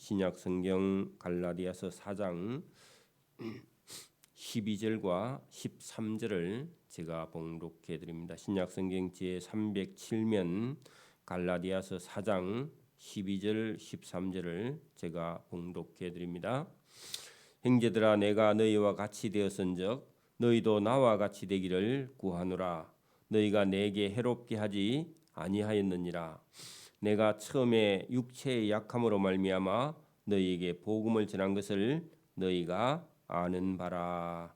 신약 성경 갈라디아서 4장 12절과 13절을 제가 봉독해 드립니다. 신약 성경 제 307면 갈라디아서 4장 12절 13절을 제가 봉독해 드립니다. 형제들아, 내가 너희와 같이 되었은즉 너희도 나와 같이 되기를 구하노라. 너희가 내게 해롭게 하지 아니하였느니라. 내가 처음에 육체의 약함으로 말미암아 너희에게 복음을 전한 것을 너희가 아는 바라.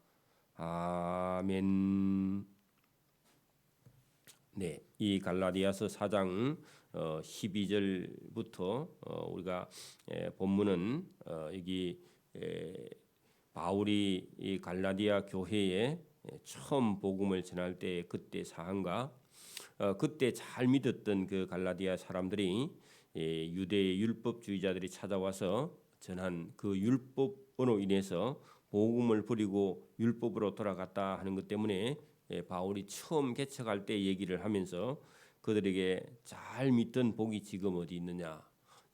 아멘. 네, 이 갈라디아서 4장 12절부터 우리가 본문은 여기 바울이 이 갈라디아 교회에 처음 복음을 전할 때 그때 사항과 그때 잘 믿었던 그 갈라디아 사람들이 유대의 율법주의자들이 찾아와서 전한 그 율법으로 인해서 복음을 버리고 율법으로 돌아갔다 하는 것 때문에 바울이 처음 개척할 때 얘기를 하면서 그들에게 잘 믿던 복이 지금 어디 있느냐,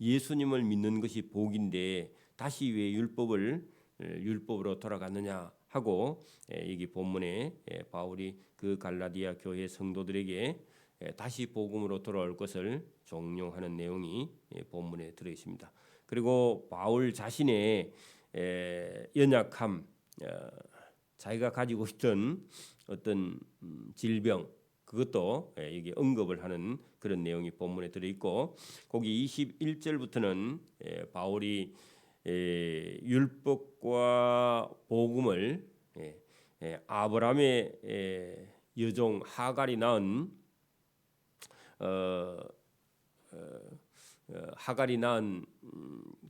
예수님을 믿는 것이 복인데 다시 왜 율법으로 돌아갔느냐 하고 여기 본문에 바울이 그 갈라디아 교회 성도들에게 다시 복음으로 돌아올 것을 종용하는 내용이 본문에 들어 있습니다. 그리고 바울 자신의 연약함, 자기가 가지고 있던 어떤 질병, 그것도 여기 언급을 하는 그런 내용이 본문에 들어 있고, 거기 21절부터는 바울이 율법과 복음을 아브라함의 여종 하갈이 낳은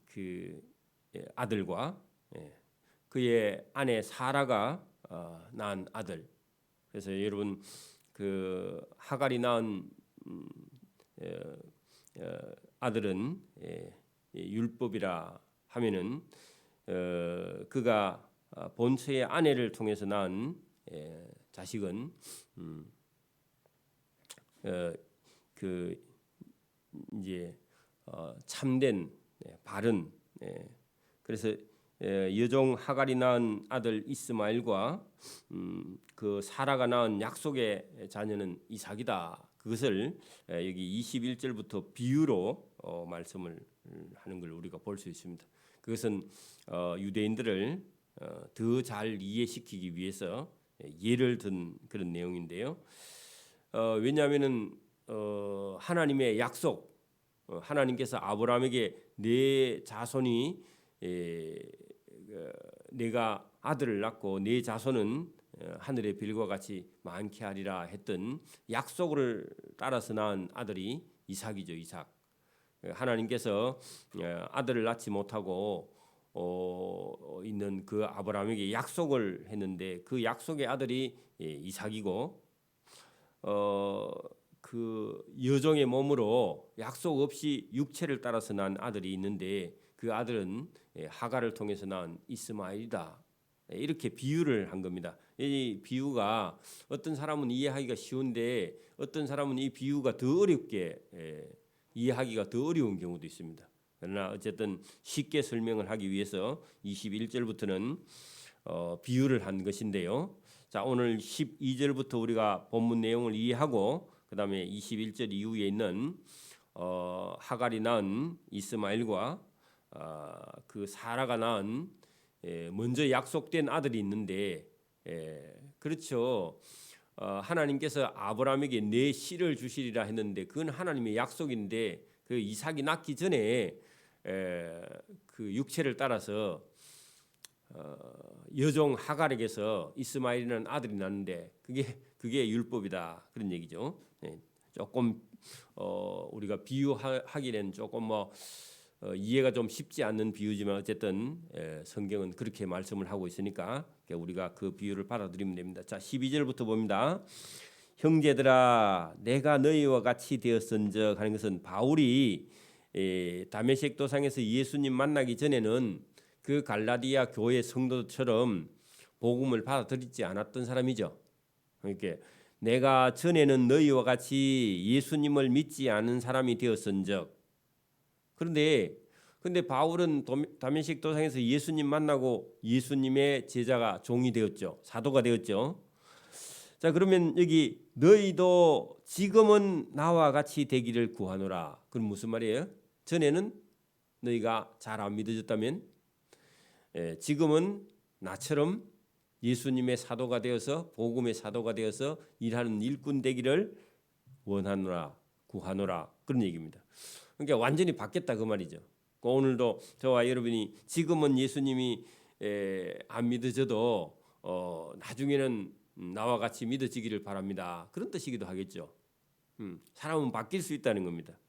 그 아들과 그의 아내 사라가 낳은 아들. 그래서 여러분 그 하갈이 낳은 아들은 율법이라 하면은 그가 본처의 아내를 통해서 낳은 자식은 그 이제 참된 바른, 그래서 여종 하갈이 낳은 아들 이스마엘과 그 사라가 낳은 약속의 자녀는 이삭이다. 그것을 여기 21절부터 비유로 말씀을 하는 걸 우리가 볼 수 있습니다. 그것은 유대인들을 더 잘 이해시키기 위해서 예를 든 그런 내용인데요. 왜냐하면은 하나님의 약속, 하나님께서 아브라함에게 내 자손이 내가 아들을 낳고 내 자손은 하늘의 별과 같이 많게 하리라 했던 약속을 따라서 낳은 아들이 이삭이죠. 이삭. 하나님께서 아들을 낳지 못하고 있는 그 아브라함에게 약속을 했는데 그 약속의 아들이 이삭이고, 그 여종의 몸으로 약속 없이 육체를 따라서 낳은 아들이 있는데 그 아들은 하갈을 통해서 낳은 이스마엘이다. 이렇게 비유를 한 겁니다. 이 비유가 어떤 사람은 이해하기가 쉬운데 어떤 사람은 이 비유가 더 어렵게 이해하기가 더 어려운 경우도 있습니다. 그러나 어쨌든 쉽게 설명을 하기 위해서 21절부터는 비유를 한 것인데요. 자, 오늘 12절부터 우리가 본문 내용을 이해하고 그 다음에 21절 이후에 있는 하갈이 낳은 이스마엘과 그 사라가 낳은 먼저 약속된 아들이 있는데, 그렇죠. 하나님께서 아브라함에게 내 씨를 주시리라 했는데 그건 하나님의 약속인데 그 이삭이 낳기 전에 그 육체를 따라서 여종 하갈에게서 이스마엘이라는 아들이 낳는데 그게 율법이다, 그런 얘기죠. 조금 우리가 비유하기에는 조금 이해가 좀 쉽지 않는 비유지만 어쨌든 성경은 그렇게 말씀을 하고 있으니까 우리가 그 비유를 받아들이면 됩니다. 자, 12절부터 봅니다. 형제들아, 내가 너희와 같이 되었은즉 하는 것은 바울이 다메섹 도상에서 예수님 만나기 전에는 그 갈라디아 교회 성도처럼 복음을 받아들이지 않았던 사람이죠. 그러니까 내가 전에는 너희와 같이 예수님을 믿지 않은 사람이 되었은즉, 그런데 근데 바울은 다메섹 도상에서 예수님 만나고 예수님의 제자가 종이 되었죠. 사도가 되었죠. 자, 그러면 여기 너희도 지금은 나와 같이 되기를 구하노라. 그건 무슨 말이에요? 전에는 너희가 잘 안 믿어졌다면 지금은 나처럼 예수님의 사도가 되어서 복음의 사도가 되어서 일하는 일꾼 되기를 원하노라, 구하노라, 그런 얘기입니다. 그러니까 완전히 바뀌었다 그 말이죠. 오늘도 저와 여러분이 지금은 예수님이 안 믿어져도 나중에는 나와 같이 믿어지기를 바랍니다. 그런 뜻이기도 하겠죠. 사람은 바뀔 수 있다는 겁니다.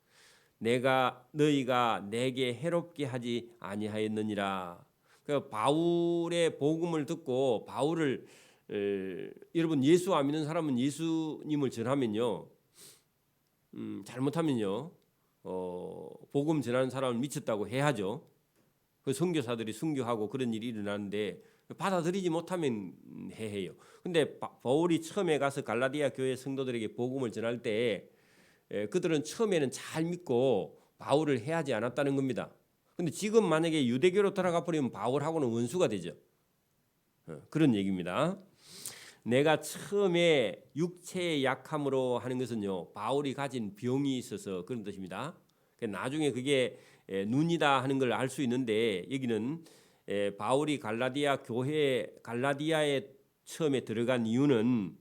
너희가 내게 해롭게 하지 아니하였느니라. 그러니까 바울의 복음을 듣고 바울을 여러분 예수 안 믿는 사람은 예수님을 전하면요, 잘못하면요, 복음 전하는 사람을 미쳤다고 해야죠. 그 선교사들이 순교하고 그런 일이 일어나는데 받아들이지 못하면 해해요. 근데 바울이 처음에 가서 갈라디아 교회 성도들에게 복음을 전할 때 그들은 처음에는 잘 믿고 바울을 해하지 않았다는 겁니다. 근데 지금 만약에 유대교로 돌아가 버리면 바울하고는 원수가 되죠. 그런 얘기입니다. 내가 처음에 육체의 약함으로 하는 것은요, 바울이 가진 병이 있어서 그런 뜻입니다. 나중에 그게 눈이다 하는 걸 알 수 있는데 여기는 바울이 갈라디아에 처음에 들어간 이유는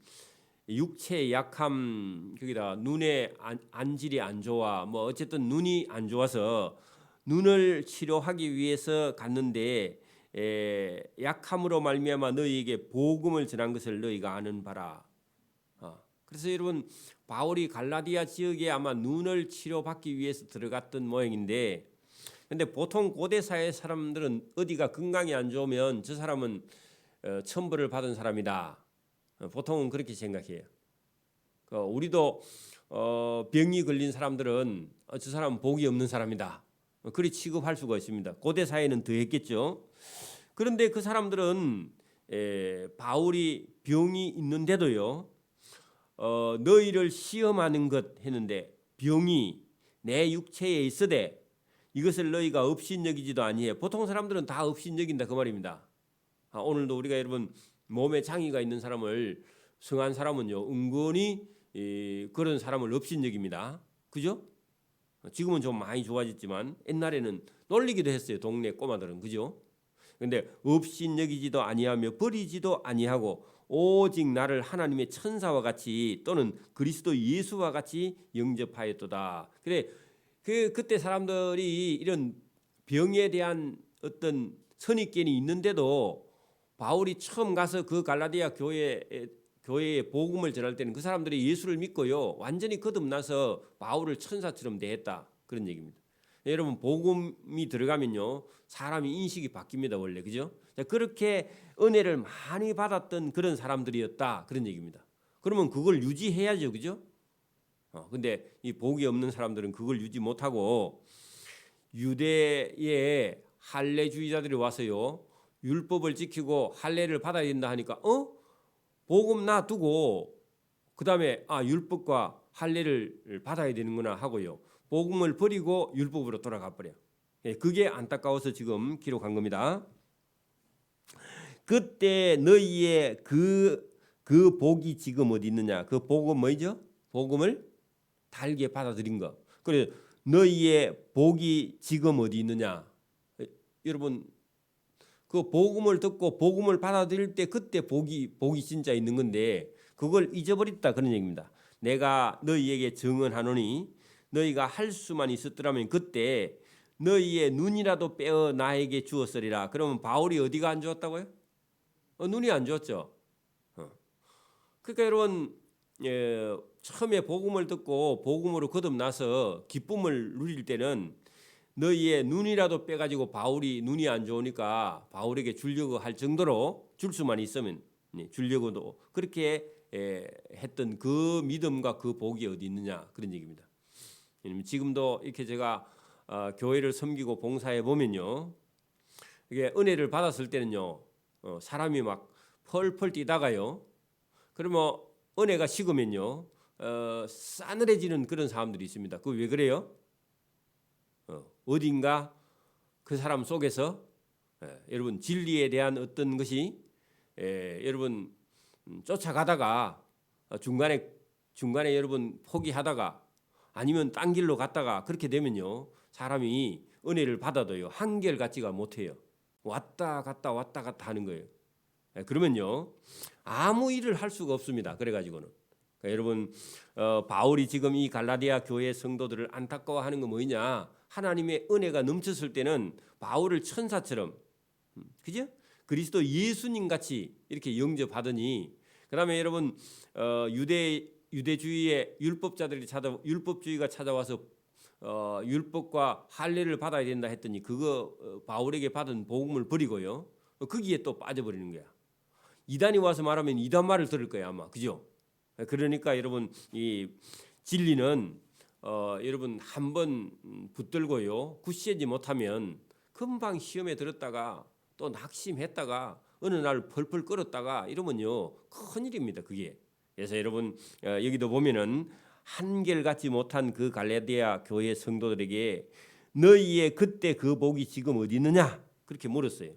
육체의 약함, 거기다 눈의 안질이 안 좋아, 뭐 어쨌든 눈이 안 좋아서 눈을 치료하기 위해서 갔는데 약함으로 말미암아 너희에게 복음을 전한 것을 너희가 아는 바라. 그래서 여러분 바울이 갈라디아 지역에 아마 눈을 치료받기 위해서 들어갔던 모양인데, 근데 보통 고대 사회 사람들은 어디가 건강이 안 좋으면 저 사람은 천벌을 받은 사람이다. 보통은 그렇게 생각해요. 우리도 병이 걸린 사람들은 저 사람은 복이 없는 사람이다. 그리 취급할 수가 있습니다. 고대 사회는 더 했겠죠. 그런데 그 사람들은 바울이 병이 있는데도요, 너희를 시험하는 것 했는데 병이 내 육체에 있으되 이것을 너희가 업신여기지도 아니해. 보통 사람들은 다 업신여긴다 그 말입니다. 오늘도 우리가 여러분 몸에 장애가 있는 사람을, 성한 사람은요 은근히 그런 사람을 업신여깁니다. 그죠? 지금은 좀 많이 좋아졌지만 옛날에는 놀리기도 했어요. 동네 꼬마들은. 그죠? 근데 업신여기지도 아니하며 버리지도 아니하고 오직 나를 하나님의 천사와 같이 또는 그리스도 예수와 같이 영접하였도다. 그래, 그때 사람들이 이런 병에 대한 어떤 선입견이 있는데도 바울이 처음 가서 그 갈라디아 교회에 복음을 전할 때는 그 사람들이 예수를 믿고요, 완전히 거듭나서 바울을 천사처럼 대했다, 그런 얘기입니다. 여러분 복음이 들어가면요 사람이 인식이 바뀝니다 원래. 그죠? 그렇게 은혜를 많이 받았던 그런 사람들이었다, 그런 얘기입니다. 그러면 그걸 유지해야죠. 그죠? 근데 이 복이 없는 사람들은 그걸 유지 못하고 유대의 할례주의자들이 와서요 율법을 지키고 할례를 받아야 된다 하니까 복음 놔두고 그 다음에 율법과 할례를 받아야 되는구나 하고요 복음을 버리고 율법으로 돌아가 버려. 그게 안타까워서 지금 기록한 겁니다. 그때 너희의 그 복이 지금 어디 있느냐? 그 복은 뭐죠? 복음을 달게 받아들인 거. 그래, 너희의 복이 지금 어디 있느냐? 여러분 그 복음을 듣고 복음을 받아들일 때 그때 복이 진짜 있는 건데 그걸 잊어버렸다, 그런 얘기입니다. 내가 너희에게 증언하노니 너희가 할 수만 있었더라면 그때 너희의 눈이라도 빼어 나에게 주었으리라. 그러면 바울이 어디가 안 좋았다고요? 눈이 안 좋았죠. 그러니까 여러분 처음에 복음을 듣고 복음으로 거듭나서 기쁨을 누릴 때는 너희의 눈이라도 빼가지고 바울이 눈이 안 좋으니까 바울에게 주려고 할 정도로 줄 수만 있으면 주려고도 그렇게 했던 그 믿음과 그 복이 어디 있느냐, 그런 얘기입니다. 지금도 이렇게 제가 교회를 섬기고 봉사해 보면요, 이게 은혜를 받았을 때는요 사람이 막 펄펄 뛰다가요, 그러면 은혜가 식으면요 싸늘해지는 그런 사람들이 있습니다. 그 왜 그래요? 어딘가 그 사람 속에서 여러분 진리에 대한 어떤 것이 여러분 쫓아가다가 중간에 여러분 포기하다가 아니면 딴 길로 갔다가 그렇게 되면요 사람이 은혜를 받아도요 한결같지가 못해요. 왔다 갔다 하는 거예요. 그러면요 아무 일을 할 수가 없습니다. 그래가지고는 그러니까 여러분 바울이 지금 이 갈라디아 교회 성도들을 안타까워하는 거 뭐냐? 하나님의 은혜가 넘쳤을 때는 바울을 천사처럼 그죠? 그리스도 예수님 같이 이렇게 영접하더니 그다음에 여러분 유대주의의 율법주의가 찾아와서 율법과 할례를 받아야 된다 했더니 그거 바울에게 받은 복음을 버리고요. 거기에 또 빠져버리는 거야. 이단이 와서 말하면 이단 말을 들을 거야 아마. 그죠? 그러니까 여러분 이 진리는 여러분 한번 붙들고요. 굳세지 못하면 금방 시험에 들었다가 또 낙심했다가 어느 날 펄펄 끓었다가 이러면요 큰일입니다. 그게. 그래서 여러분 여기도 보면은 한결같지 못한 그 갈라디아 교회 성도들에게 너희의 그때 그 복이 지금 어디 있느냐 그렇게 물었어요.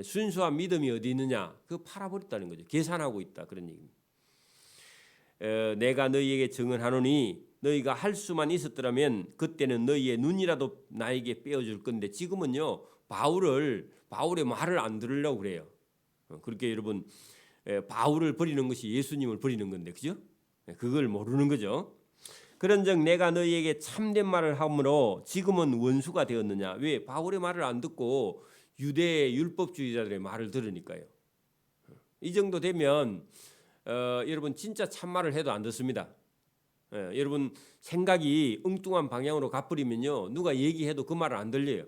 순수한 믿음이 어디 있느냐 그거 팔아버렸다는 거죠. 계산하고 있다 그런 얘기입니다. 내가 너희에게 증언하노니 너희가 할 수만 있었더라면 그때는 너희의 눈이라도 나에게 빼어줄 건데 지금은요 바울의 말을 안 들으려고 그래요. 그렇게 여러분 바울을 버리는 것이 예수님을 버리는 건데 그죠? 그걸 모르는 거죠. 그런즉 내가 너희에게 참된 말을 함으로 지금은 원수가 되었느냐? 왜? 바울의 말을 안 듣고 유대 율법주의자들의 말을 들으니까요. 이 정도 되면 여러분 진짜 참말을 해도 안 듣습니다. 여러분 생각이 엉뚱한 방향으로 가버리면요 누가 얘기해도 그 말을 안 들려요.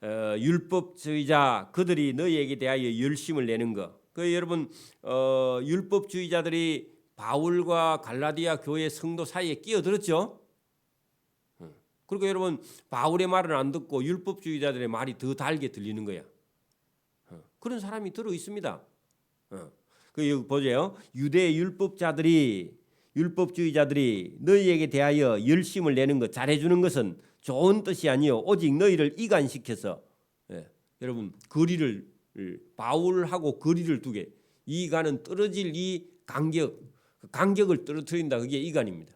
율법주의자 그들이 너희에게 대하여 열심을 내는 것. 그 여러분 율법주의자들이 바울과 갈라디아 교회 성도 사이에 끼어들었죠. 그리고 여러분 바울의 말을 안 듣고 율법주의자들의 말이 더 달게 들리는 거야. 그런 사람이 들어 있습니다. 그 여기 보세요. 유대 율법주의자들이 너희에게 대하여 열심을 내는 것 잘해주는 것은 좋은 뜻이 아니요 오직 너희를 이간시켜서 여러분 바울하고 거리를 두게 이간은 떨어질 이 간격을 떨어뜨린다. 그게 이간입니다.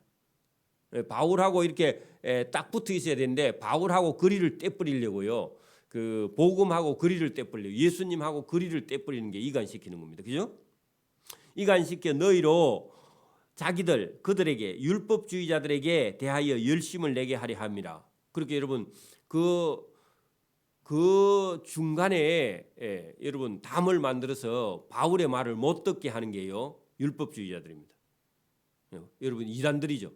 바울하고 이렇게 딱 붙어 있어야 되는데 바울하고 거리를 떼버리려고요. 그 복음하고 거리를 떼버려 예수님하고 거리를 떼버리는 게 이간시키는 겁니다. 그죠? 이간시켜 너희로 그들에게 율법주의자들에게 대하여 열심을 내게 하려 합니다. 그렇게 여러분 그 중간에 여러분 담을 만들어서 바울의 말을 못 듣게 하는 게요 율법주의자들입니다. 여러분 이단들이죠.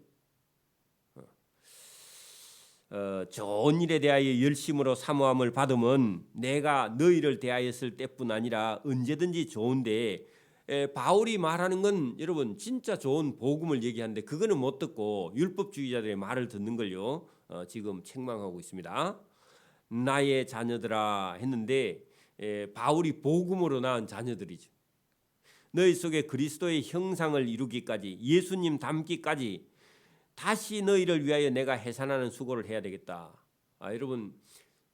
좋은 일에 대하여 열심으로 사모함을 받으면 내가 너희를 대하였을 때뿐 아니라 언제든지 좋은데 바울이 말하는 건 여러분 진짜 좋은 복음을 얘기하는데 그거는 못 듣고 율법주의자들의 말을 듣는 걸요 지금 책망하고 있습니다. 나의 자녀들아 했는데 바울이 복음으로 낳은 자녀들이죠. 너희 속에 그리스도의 형상을 이루기까지 예수님 닮기까지 다시 너희를 위하여 내가 해산하는 수고를 해야 되겠다. 여러분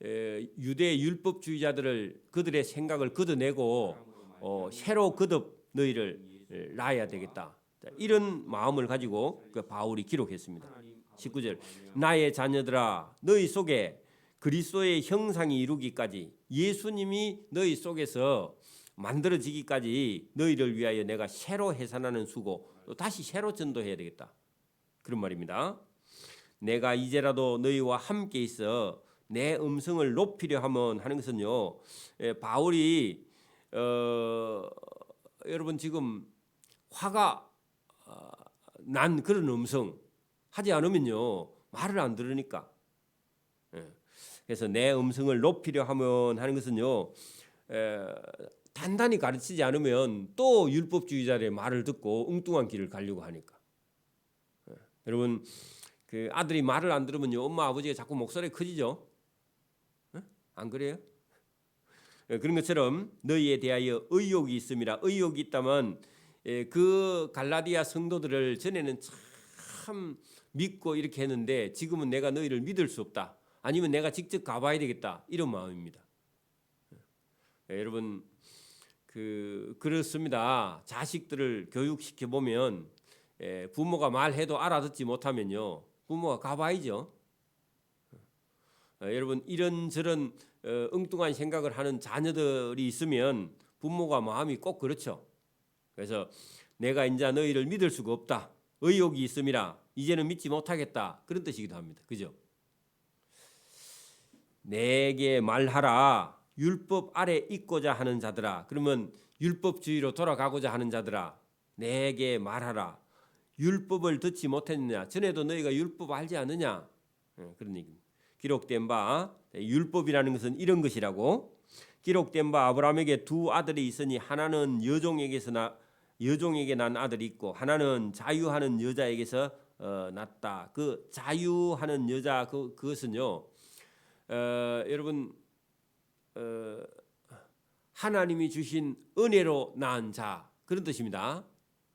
유대 율법주의자들을 그들의 생각을 걷어내고 새로 거듭 너희를 낳아야 되겠다. 이런 마음을 가지고 그 바울이 기록했습니다. 19절 나의 자녀들아 너희 속에 그리스도의 형상이 이루기까지 예수님이 너희 속에서 만들어지기까지 너희를 위하여 내가 새로 해산하는 수고 또 다시 새로 전도해야 되겠다. 그런 말입니다. 내가 이제라도 너희와 함께 있어 내 음성을 높이려 하면 하는 것은요. 바울이 여러분 지금 화가 난 그런 음성 하지 않으면요 말을 안 들으니까. 그래서 내 음성을 높이려 하면 하는 것은요. 단단히 가르치지 않으면 또 율법주의자의 말을 듣고 엉뚱한 길을 가려고 하니까. 여러분 그 아들이 말을 안 들으면요 엄마 아버지가 자꾸 목소리 커지죠. 안 그래요? 그런 것처럼 너희에 대하여 의욕이 있음이라. 의욕이 있다면 그 갈라디아 성도들을 전에는 참 믿고 이렇게 했는데 지금은 내가 너희를 믿을 수 없다. 아니면 내가 직접 가봐야 되겠다. 이런 마음입니다. 여러분 그렇습니다. 자식들을 교육시켜 보면 부모가 말해도 알아듣지 못하면요, 부모가 가봐야죠. 여러분 이런저런 엉뚱한 생각을 하는 자녀들이 있으면 부모가 마음이 꼭 그렇죠. 그래서 내가 이제 너희를 믿을 수가 없다. 의욕이 있음이라 이제는 믿지 못하겠다. 그런 뜻이기도 합니다. 그죠? 내게 말하라. 율법 아래 있고자 하는 자들아. 그러면 율법주의로 돌아가고자 하는 자들아, 내게 말하라. 율법을 듣지 못했느냐? 전에도 너희가 율법 알지 않느냐? 그런 얘기입니다. 기록된 바, 율법이라는 것은 이런 것이라고. 기록된 바 아브라함에게 두 아들이 있으니 하나는 여종에게 난 아들이 있고 하나는 자유하는 여자에게서 났다. 그 자유하는 여자 그것은요, 여러분 하나님이 주신 은혜로 낳은 자, 그런 뜻입니다.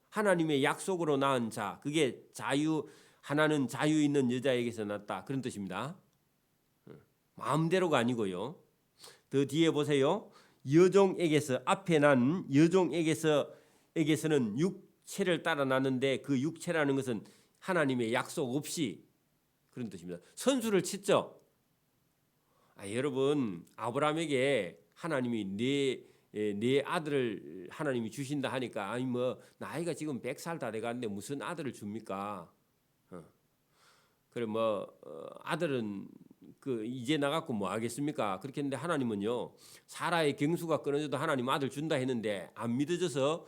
하나님의 약속으로 낳은 자, 그게 하나는 자유 있는 여자에게서 났다, 그런 뜻입니다. 마음대로가 아니고요. 더 뒤에 보세요. 여종에게서, 앞에 난 여종에게서는 육체를 따라 났는데 그 육체라는 것은 하나님의 약속 없이, 그런 뜻입니다. 선수를 쳤죠. 여러분 아브라함에게 하나님이 네 아들을 하나님이 주신다 하니까, 아니 뭐 나이가 지금 100살 다 돼가는데 무슨 아들을 줍니까? 그래 뭐 아들은 이제 나갖고 뭐 하겠습니까? 그렇게 했는데 하나님은요, 사라의 경수가 끊어져도 하나님 아들 준다 했는데 안 믿어져서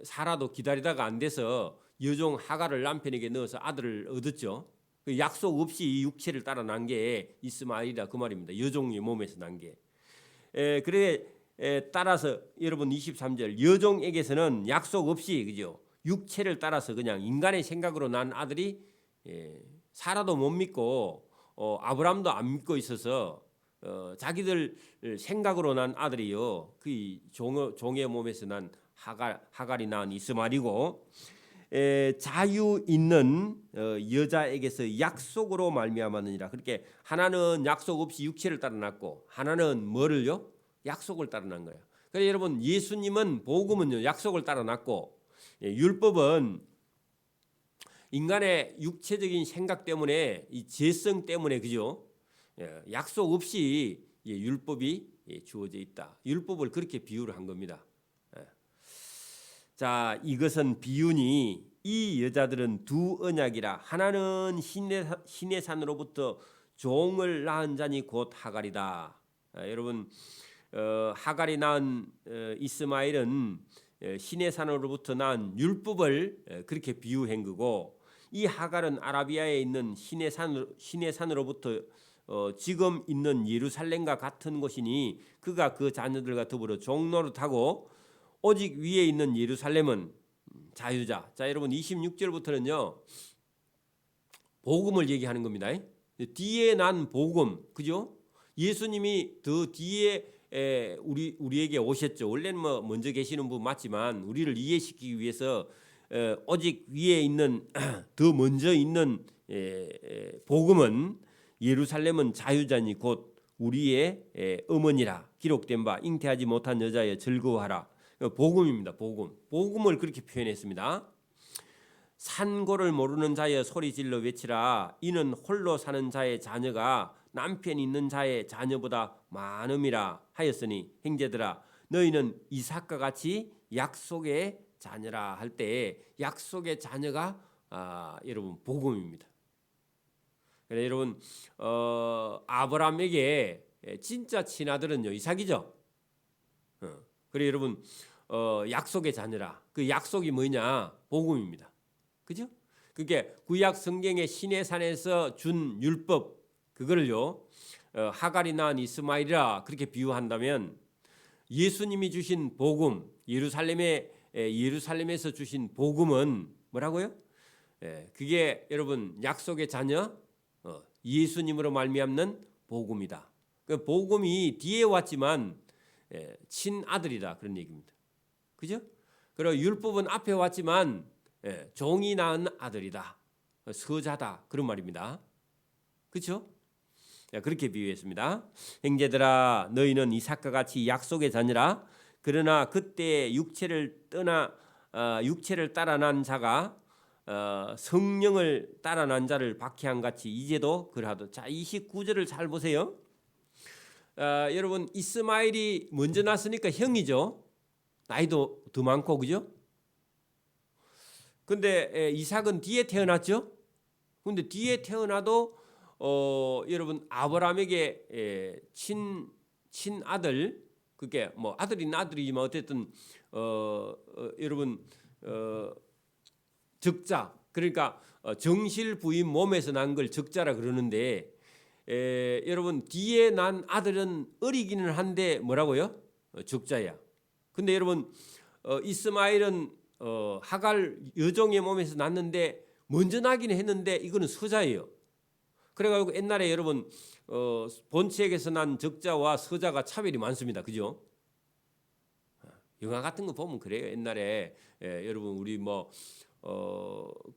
사라도 기다리다가 안 돼서 여종 하갈을 남편에게 넣어서 아들을 얻었죠. 그 약속 없이 이 육체를 따라 난 게 이스마엘이다, 그 말입니다. 여종의 몸에서 난 게. 그래 따라서 여러분 23절, 여종에게서는 약속 없이, 그죠? 육체를 따라서 그냥 인간의 생각으로 난 아들이, 사라도 못 믿고 아브라함도 안 믿고 있어서 자기들 생각으로 난 아들이요, 그 종의 몸에서 난 하갈이 낳은 이스마엘이고, 자유 있는 여자에게서 약속으로 말미암았느니라. 그렇게 하나는 약속 없이 육체를 따라 났고 하나는 뭐를요? 약속을 따라 난 거예요. 그래서 여러분 예수님은, 복음은요, 약속을 따라 났고, 율법은 인간의 육체적인 생각 때문에, 이 죄성 때문에, 그죠? 약속 없이 율법이 주어져 있다. 율법을 그렇게 비유를 한 겁니다. 자, 이것은 비유니 이 여자들은 두 언약이라. 하나는 신의 산으로부터 종을 낳은 자니 곧 하갈이다. 여러분 하갈이 낳은 이스마엘은 신의 산으로부터 낳은 율법을 그렇게 비유한 거고, 이 하갈은 아라비아에 있는 신의 산으로부터 지금 있는 예루살렘과 같은 곳이니 그가 그 자녀들과 더불어 종노릇하고, 오직 위에 있는 예루살렘은 자유자. 자, 여러분 26절부터는요 복음을 얘기하는 겁니다. 뒤에 난 복음, 그죠? 예수님이 더 뒤에 우리에게 오셨죠. 원래는 뭐 먼저 계시는 분 맞지만 우리를 이해시키기 위해서 오직 위에 있는 더 먼저 있는 복음은, 예루살렘은 자유자니 곧 우리의 어머니라. 기록된 바 잉태하지 못한 여자여 즐거워하라. 복음입니다. 복음을 그렇게 표현했습니다. 산고를 모르는 자여 소리질러 외치라. 이는 홀로 사는 자의 자녀가 남편 있는 자의 자녀보다 많음이라 하였으니, 형제들아 너희는 이삭과 같이 약속의 자녀라 할 때, 약속의 자녀가 여러분 복음입니다. 그래서 여러분 아브라함에게 진짜 친아들은요 이삭이죠. 그래 여러분 약속의 자녀라. 그 약속이 뭐냐? 복음입니다. 그죠? 그게 구약 성경의 신의 산에서 준 율법, 그거를요 하갈이 낳은 이스마엘이라 그렇게 비유한다면, 예수님이 주신 복음, 예루살렘에서 주신 복음은 뭐라고요? 그게 여러분 약속의 자녀, 예수님으로 말미암는 복음이다. 그 복음이 뒤에 왔지만 친아들이다, 그런 얘기입니다. 그죠? 그리고 율법은 앞에 왔지만 종이 낳은 아들이다. 서자다 그런 말입니다. 그렇죠? 그렇게 비유했습니다. 형제들아 너희는 이삭과 같이 약속의 자녀라. 그러나 그때 육체를 따라 난 자가 성령을 따라 난 자를 박해한 같이 이제도 그러하도. 자, 29절을 잘 보세요. 여러분 이스마엘이 먼저 났으니까 형이죠. 나이도 더 많고 그죠? 근데 이삭은 뒤에 태어났죠. 근데 뒤에 태어나도 여러분 아브라함에게 친 아들, 그게 뭐 아들이나 아들이지만 어쨌든 여러분 적자, 그러니까 정실 부인 몸에서 난 걸 적자라 그러는데 여러분 뒤에 난 아들은 어리기는 한데 뭐라고요? 적자야. 근데 여러분 이스마엘은 하갈 여종의 몸에서 났는데 먼저 나기는 했는데 이거는 서자예요. 그래가지고 옛날에 여러분 본책에서 난 적자와 서자가 차별이 많습니다. 그죠? 영화 같은 거 보면 그래요. 옛날에 여러분 우리 뭐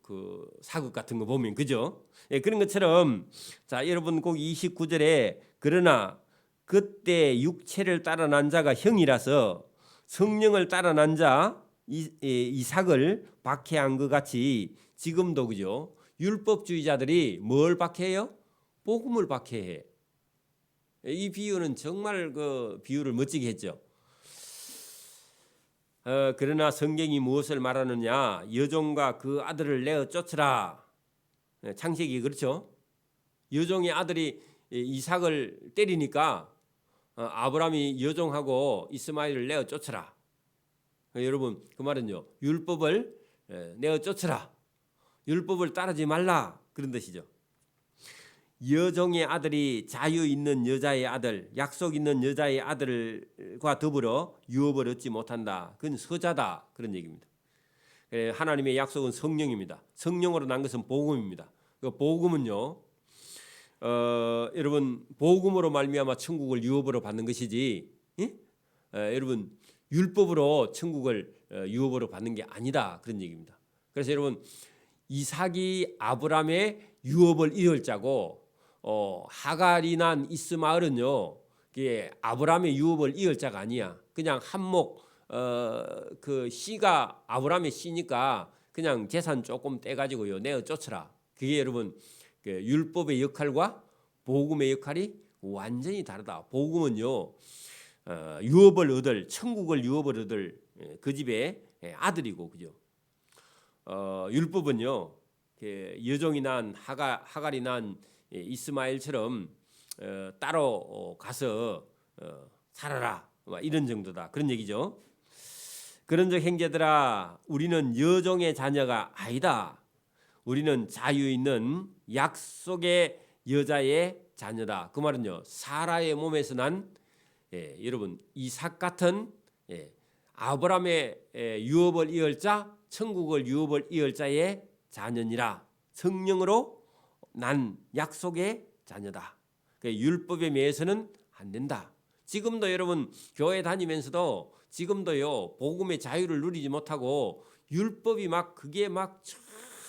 그 사극 같은 거 보면 그죠? 그런 것처럼 자 여러분 꼭 29절에 그러나 그때 육체를 따라 난 자가 형이라서 성령을 따라 난 자 이삭을 박해한 것 같이 지금도 그죠? 율법주의자들이 뭘 박해해요? 복음을 박해해. 이 비유는 정말 그 비유를 멋지게 했죠. 그러나 성경이 무엇을 말하느냐? 여종과 그 아들을 내어 쫓으라. 창세기 그렇죠? 여종의 아들이 이삭을 때리니까 아브라함이 여종하고 이스마엘을 내어 쫓으라. 여러분 그 말은요. 율법을 내어 쫓으라. 율법을 따르지 말라 그런 뜻이죠. 여종의 아들이 자유 있는 여자의 아들, 약속 있는 여자의 아들과 더불어 유업을 얻지 못한다. 그건 서자다 그런 얘기입니다. 하나님의 약속은 성령입니다. 성령으로 난 것은 복음입니다. 그 복음은요, 여러분 복음으로 말미암아 천국을 유업으로 받는 것이지, 여러분 율법으로 천국을 유업으로 받는 게 아니다 그런 얘기입니다. 그래서 여러분 이삭이 아브라함의 유업을 이을 자고 하갈이 난 이스마엘은요, 아브라함의 유업을 이을 자가 아니야. 그냥 한몫 그 씨가 아브라함의 씨니까 그냥 재산 조금 떼가지고요 내어 쫓으라. 그게 여러분 그 율법의 역할과 복음의 역할이 완전히 다르다. 복음은요 유업을 얻을 천국을 유업을 얻을 그 집의 아들이고 그죠. 율법은요 여종이 난 하갈이 난 이스마엘처럼 따로 가서 살아라 이런 정도다 그런 얘기죠. 그런즉 형제들아 우리는 여종의 자녀가 아니다. 우리는 자유 있는 약속의 여자의 자녀다. 그 말은요 사라의 몸에서 난 여러분 이삭 같은 아브라함의 유업을 이을 자 천국을 유업을 이을 자의 자녀니라. 성령으로 난 약속의 자녀다. 율법에 매여서는 안 된다. 지금도 여러분 교회 다니면서도 지금도요 복음의 자유를 누리지 못하고 율법이 막 그게 막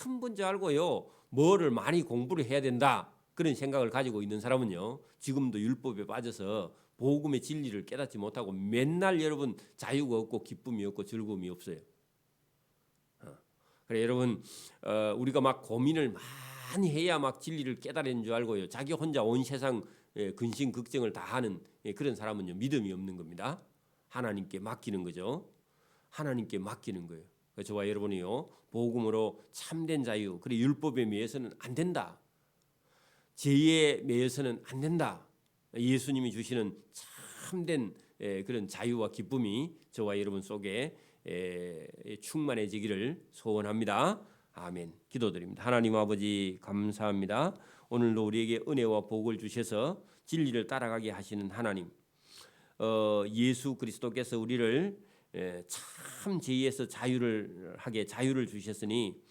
전부인 줄 알고요 뭐를 많이 공부를 해야 된다 그런 생각을 가지고 있는 사람은요 지금도 율법에 빠져서 복음의 진리를 깨닫지 못하고 맨날 여러분 자유가 없고 기쁨이 없고 즐거움이 없어요. 그래 여러분 우리가 막 고민을 많이 해야 막 진리를 깨달은 줄 알고요 자기 혼자 온 세상 근심 걱정을 다 하는 그런 사람은요 믿음이 없는 겁니다. 하나님께 맡기는 거죠. 하나님께 맡기는 거예요. 저와 여러분이요 복음으로 참된 자유 그리고 율법에 매여서는 안 된다. 죄에 매여서는 안 된다. 예수님이 주시는 참된 그런 자유와 기쁨이 저와 여러분 속에 충만해지기를 소원합니다. 아멘. 기도드립니다. 하나님 아버지 감사합니다. 오늘도 우리에게 은혜와 복을 주셔서 진리를 따라가게 하시는 하나님, 예수 그리스도께서 우리를 참 죄에서 자유를 주셨으니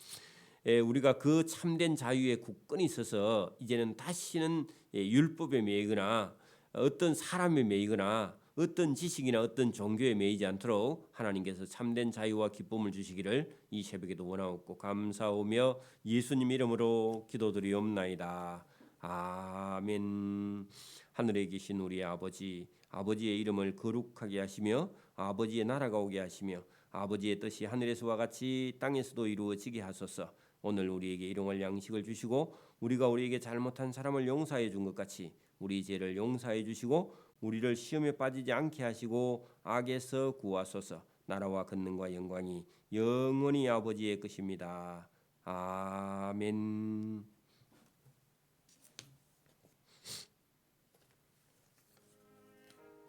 우리가 그 참된 자유에 굳건히 있어서 이제는 다시는 율법에 매이거나 어떤 사람에 매이거나 어떤 지식이나 어떤 종교에 매이지 않도록 하나님께서 참된 자유와 기쁨을 주시기를 이 새벽에도 원하옵고 감사하며 예수님 이름으로 기도드리옵나이다. 아멘. 하늘에 계신 우리 아버지, 아버지의 이름을 거룩하게 하시며 아버지의 나라가 오게 하시며 아버지의 뜻이 하늘에서와 같이 땅에서도 이루어지게 하소서. 오늘 우리에게 일용할 양식을 주시고 우리가 우리에게 잘못한 사람을 용서해 준 것 같이 우리 죄를 용서해 주시고 우리를 시험에 빠지지 않게 하시고 악에서 구하소서. 나라와 권능과 영광이 영원히 아버지의 것입니다. 아멘.